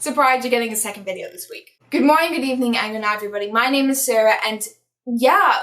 Surprised you're getting a second video this week. Good morning, good evening, and good night, everybody. My name is Sarah, and yeah,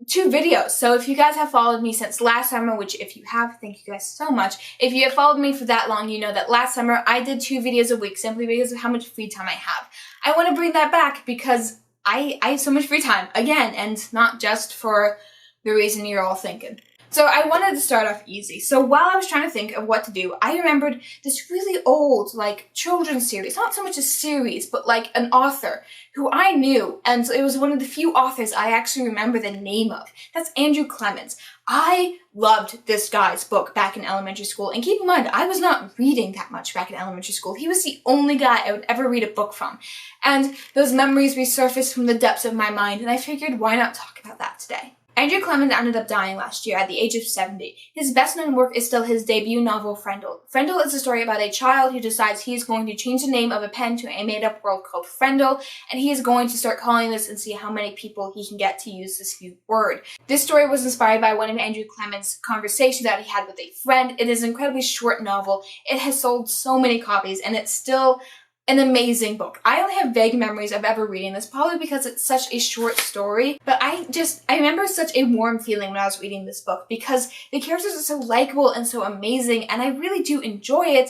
2 videos. So if you guys have followed me since last summer, which if you have, thank you guys so much. If you have followed me for that long, you know that last summer I did 2 videos a week simply because of how much free time I have. I want to bring that back because I have so much free time, again, and not just for the reason you're all thinking. So I wanted to start off easy. So while I was trying to think of what to do, I remembered this really old, children's series. Not so much a series, but an author who I knew. And it was one of the few authors I actually remember the name of. That's Andrew Clements. I loved this guy's book back in elementary school. And keep in mind, I was not reading that much back in elementary school. He was the only guy I would ever read a book from. And those memories resurfaced from the depths of my mind. And I figured, why not talk about that today? Andrew Clements ended up dying last year at the age of 70. His best-known work is still his debut novel, Frendel. Frendel is a story about a child who decides he is going to change the name of a pen to a made-up world called Frendel, and he is going to start calling this and see how many people he can get to use this new word. This story was inspired by one of Andrew Clements' conversations that he had with a friend. It is an incredibly short novel. It has sold so many copies, and it's still an amazing book. I only have vague memories of ever reading this, probably because it's such a short story, but I remember such a warm feeling when I was reading this book because the characters are so likable and so amazing, and I really do enjoy it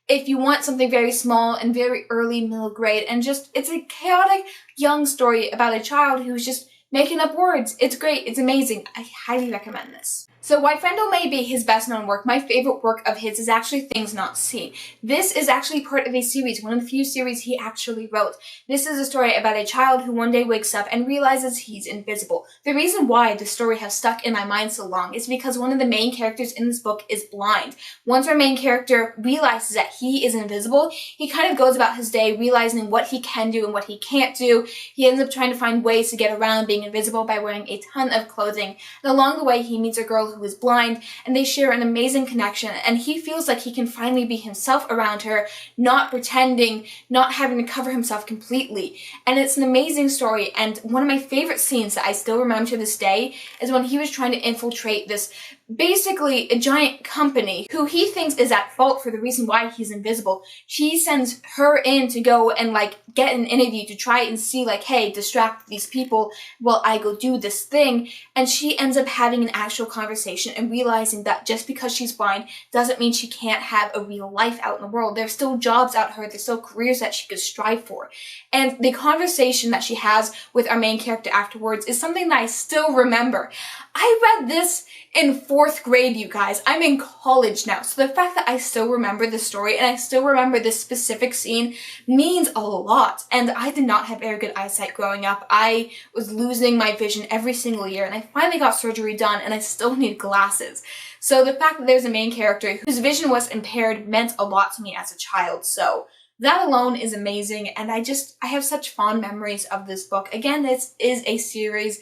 if you want something very small and very early middle grade, and it's a chaotic young story about a child who's just making up words. It's great, it's amazing. I highly recommend this. So while Frendel may be his best known work, my favorite work of his is actually Things Not Seen. This is actually part of a series, one of the few series he actually wrote. This is a story about a child who one day wakes up and realizes he's invisible. The reason why this story has stuck in my mind so long is because one of the main characters in this book is blind. Once our main character realizes that he is invisible, he kind of goes about his day realizing what he can do and what he can't do. He ends up trying to find ways to get around being invisible by wearing a ton of clothing. And along the way, he meets a girl who is blind, and they share an amazing connection, and he feels like he can finally be himself around her, not pretending, not having to cover himself completely. And it's an amazing story, and one of my favorite scenes that I still remember to this day is when he was trying to infiltrate this basically a giant company who he thinks is at fault for the reason why he's invisible. She sends her in to go and get an interview to try and see hey, distract these people while I go do this thing. And she ends up having an actual conversation and realizing that just because she's blind doesn't mean she can't have a real life out in the world. There's still jobs out there, there's still careers that she could strive for. And the conversation that she has with our main character afterwards is something that I still remember. I read this in 4th grade, you guys. I'm in college now. So the fact that I still remember this story and I still remember this specific scene means a lot. And I did not have very good eyesight growing up. I was losing my vision every single year, and I finally got surgery done, and I still need glasses. So the fact that there's a main character whose vision was impaired meant a lot to me as a child. So that alone is amazing, and I have such fond memories of this book. Again, this is a series.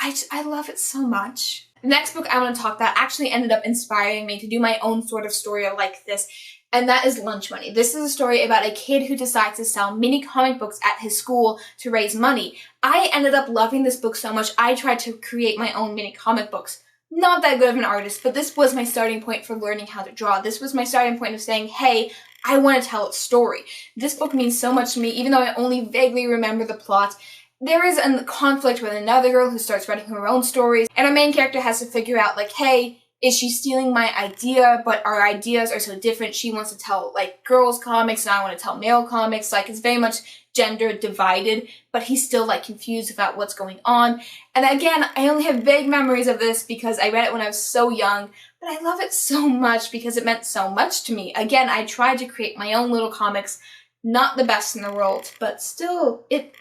I love it so much. The next book I want to talk about actually ended up inspiring me to do my own sort of story like this, and that is Lunch Money. This is a story about a kid who decides to sell mini comic books at his school to raise money. I ended up loving this book so much, I tried to create my own mini comic books. Not that good of an artist, but this was my starting point for learning how to draw. This was my starting point of saying, hey, I want to tell a story. This book means so much to me, even though I only vaguely remember the plot. There is a conflict with another girl who starts writing her own stories, and our main character has to figure out, hey, is she stealing my idea, but our ideas are so different. She wants to tell, girls' comics, and I want to tell male comics. It's very much gender divided, but he's still, confused about what's going on. And again, I only have vague memories of this because I read it when I was so young, but I love it so much because it meant so much to me. Again, I tried to create my own little comics. Not the best in the world, but still, it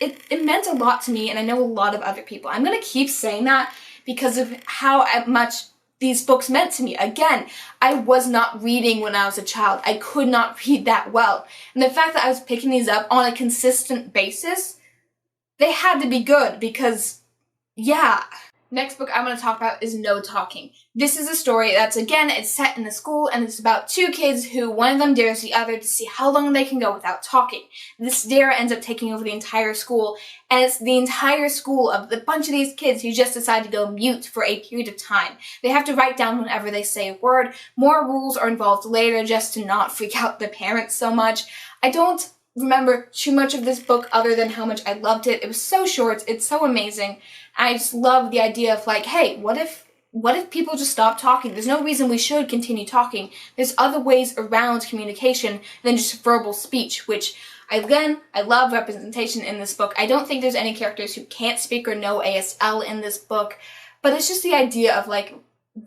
meant a lot to me, and I know a lot of other people. I'm going to keep saying that because of how much these books meant to me. Again, I was not reading when I was a child. I could not read that well. And the fact that I was picking these up on a consistent basis, they had to be good because, yeah. Next book I'm going to talk about is No Talking. This is a story that's, again, it's set in a school, and it's about 2 kids who one of them dares the other to see how long they can go without talking. This dare ends up taking over the entire school, and it's the entire school of a bunch of these kids who just decide to go mute for a period of time. They have to write down whenever they say a word. More rules are involved later just to not freak out the parents so much. I don't remember too much of this book other than how much I loved it. It was so short, it's so amazing. I just love the idea of like, hey, what if people just stop talking? There's no reason we should continue talking. There's other ways around communication than just verbal speech, which I love representation in this book. I don't think there's any characters who can't speak or know ASL in this book, but it's just the idea of like,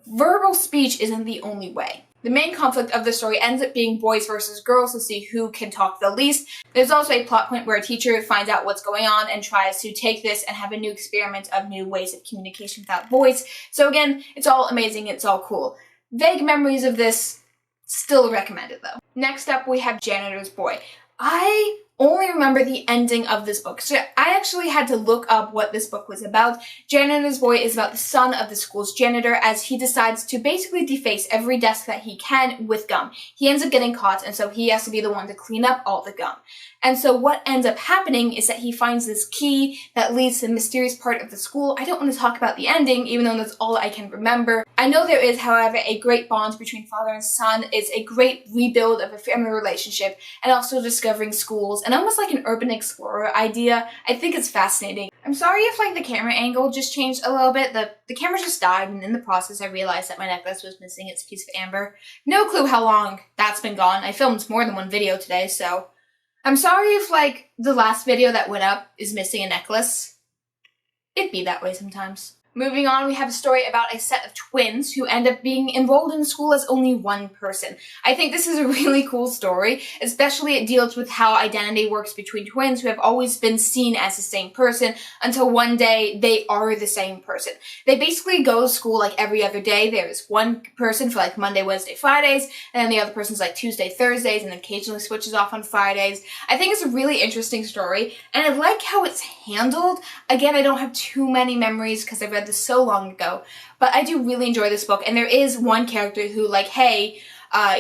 verbal speech isn't the only way. The main conflict of the story ends up being boys versus girls to see who can talk the least. There's also a plot point where a teacher finds out what's going on and tries to take this and have a new experiment of new ways of communication without voice. So again, it's all amazing, it's all cool. Vague memories of this, still recommended though. Next up we have Janitors Boy. I only remember the ending of this book, so I actually had to look up what this book was about. Janitors Boy is about the son of the school's janitor as he decides to basically deface every desk that he can with gum. He ends up getting caught, and so he has to be the one to clean up all the gum. And so what ends up happening is that he finds this key that leads to the mysterious part of the school. I don't want to talk about the ending, even though that's all I can remember. I know there is, however, a great bond between father and son. It's a great rebuild of a family relationship, and also discovering schools, and almost like an urban explorer idea. I think it's fascinating. I'm sorry if like the camera angle just changed a little bit. The camera just died, and in the process I realized that my necklace was missing its piece of amber. No clue how long that's been gone. I filmed more than one video today, so I'm sorry if like the last video that went up is missing a necklace. It'd be that way sometimes. Moving on, we have a story about a set of twins who end up being enrolled in school as only one person. I think this is a really cool story, especially it deals with how identity works between twins who have always been seen as the same person until one day they are the same person. They basically go to school like every other day. There is one person for like Monday, Wednesday, Fridays, and then the other person's like Tuesday, Thursdays, and occasionally switches off on Fridays. I think it's a really interesting story, and I like how it's handled. Again, I don't have too many memories because I read this so long ago, but I do really enjoy this book, and there is one character who like, hey,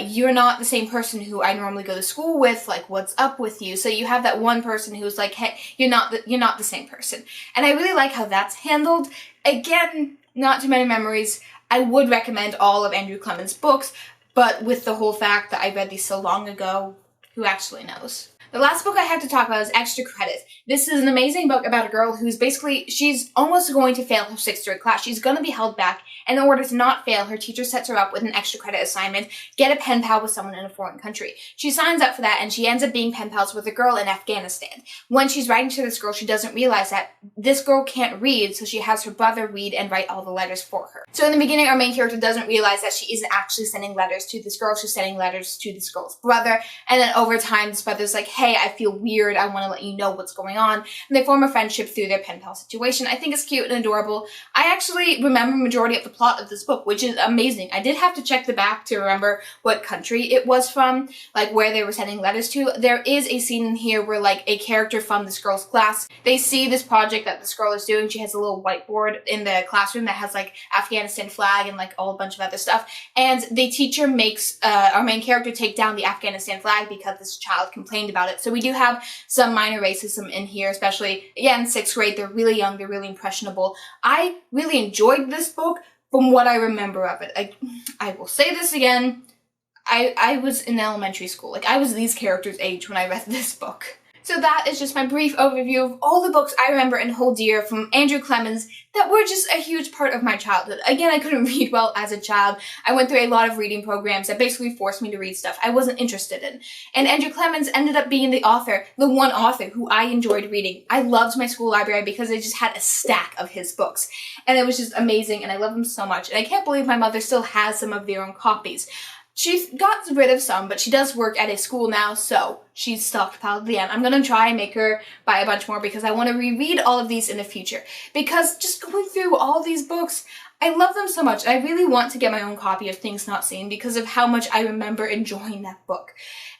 you're not the same person who I normally go to school with, like what's up with you? So you have that one person who's like, hey, you're not the same person. And I really like how that's handled. Again, not too many memories. I would recommend all of Andrew Clements' books, but with the whole fact that I read these so long ago, who actually knows? The last book I have to talk about is Extra Credit. This is an amazing book about a girl who's basically, she's almost going to fail her 6th grade class. She's going to be held back, and in order to not fail, her teacher sets her up with an extra credit assignment, get a pen pal with someone in a foreign country. She signs up for that, and she ends up being pen pals with a girl in Afghanistan. When she's writing to this girl, she doesn't realize that this girl can't read, so she has her brother read and write all the letters for her. So in the beginning, our main character doesn't realize that she isn't actually sending letters to this girl, she's sending letters to this girl's brother, and then over time, this brother's like, hey, I feel weird, I want to let you know what's going on, and they form a friendship through their pen pal situation. I think it's cute and adorable. I actually remember majority of the plot of this book, which is amazing. I did have to check the back to remember what country it was from, like where they were sending letters to. There is a scene in here where like a character from this girl's class, they see this project that this girl is doing. She has a little whiteboard in the classroom that has like Afghanistan flag and like a bunch of other stuff, and the teacher makes our main character take down the Afghanistan flag because this child complained about it. So we do have some minor racism in here, especially, again, 6th grade, they're really young, they're really impressionable. I really enjoyed this book from what I remember of it. I will say this again, I was in elementary school, like I was these characters' age when I read this book. So that is just my brief overview of all the books I remember and hold dear from Andrew Clements that were just a huge part of my childhood. Again, I couldn't read well as a child. I went through a lot of reading programs that basically forced me to read stuff I wasn't interested in. And Andrew Clements ended up being the author, the one author who I enjoyed reading. I loved my school library because I just had a stack of his books. And it was just amazing, and I love them so much. And I can't believe my mother still has some of their own copies. She's got rid of some, but she does work at a school now, so she's stockpiled the end. I'm gonna try and make her buy a bunch more because I want to reread all of these in the future. Because just going through all these books, I love them so much. I really want to get my own copy of Things Not Seen because of how much I remember enjoying that book.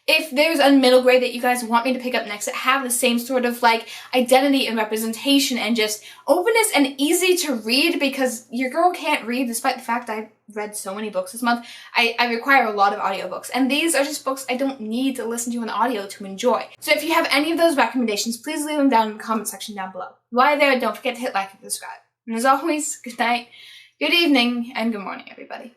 If there's a middle grade that you guys want me to pick up next that have the same sort of like identity and representation and just openness and easy to read, because your girl can't read despite the fact I've read so many books this month, I require a lot of audiobooks, and these are just books I don't need to listen to on audio to enjoy. So if you have any of those recommendations, please leave them down in the comment section down below. While there, don't forget to hit like and subscribe. And as always, good night, good evening, and good morning, everybody.